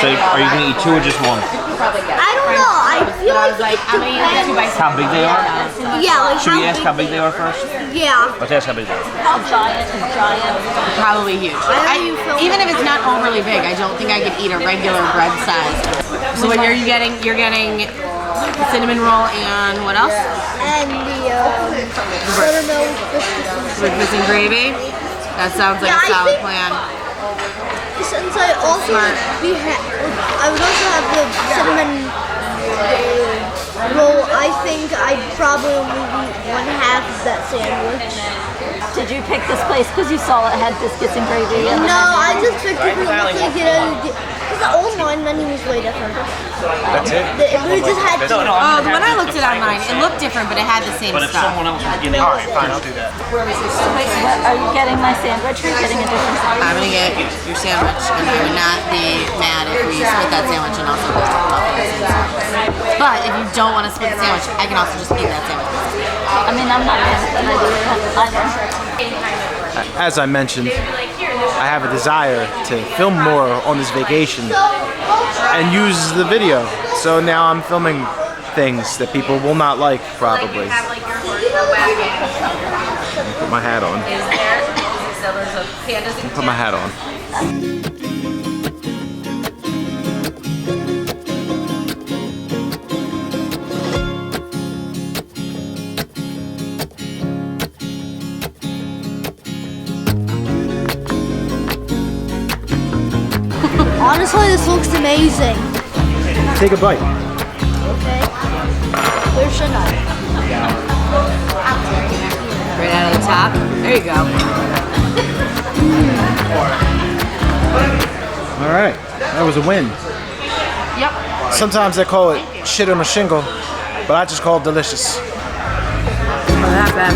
So are you gonna eat two or just one? I don't know. I feel like it depends. How big they are? Yeah, like Should we ask how big they are first? Yeah. Let's ask how big they are. How giant is giant? Probably huge. Even if it's not overly big, I don't think I could eat a regular bread size. So what are you getting? You're getting cinnamon roll and what else? And the buttermilk biscuits. With this and gravy? That sounds like a solid plan. Since I also I would also have the cinnamon roll. I think I'd probably only eat one half of that sandwich. Did you pick this place because you saw it had biscuits and gravy? And no, I just picked it because the online menu was way different. That's it? We just had Oh, the one I looked at online, it looked different, but it had the same But if stuff. someone else was getting alright, fine, I'll do that. Wait, are you getting my sandwich or are you getting a different sandwich? I'm gonna get your sandwich, and I would not be mad if we split that sandwich and also put some muffins inside. But if you don't want to split the sandwich, I can also just eat that sandwich. I mean, I'm not mad at that either. As I mentioned, I have a desire to film more on this vacation and use the video. So now I'm filming things that people will not like, probably. Put my hat on. Put my hat on. Honestly, this looks amazing. Take a bite. Okay. Where should I? Right out of the top. There you go. All right, that was a win. Yep. Sometimes they call it shit on a shingle, but I just call it delicious. Not that bad.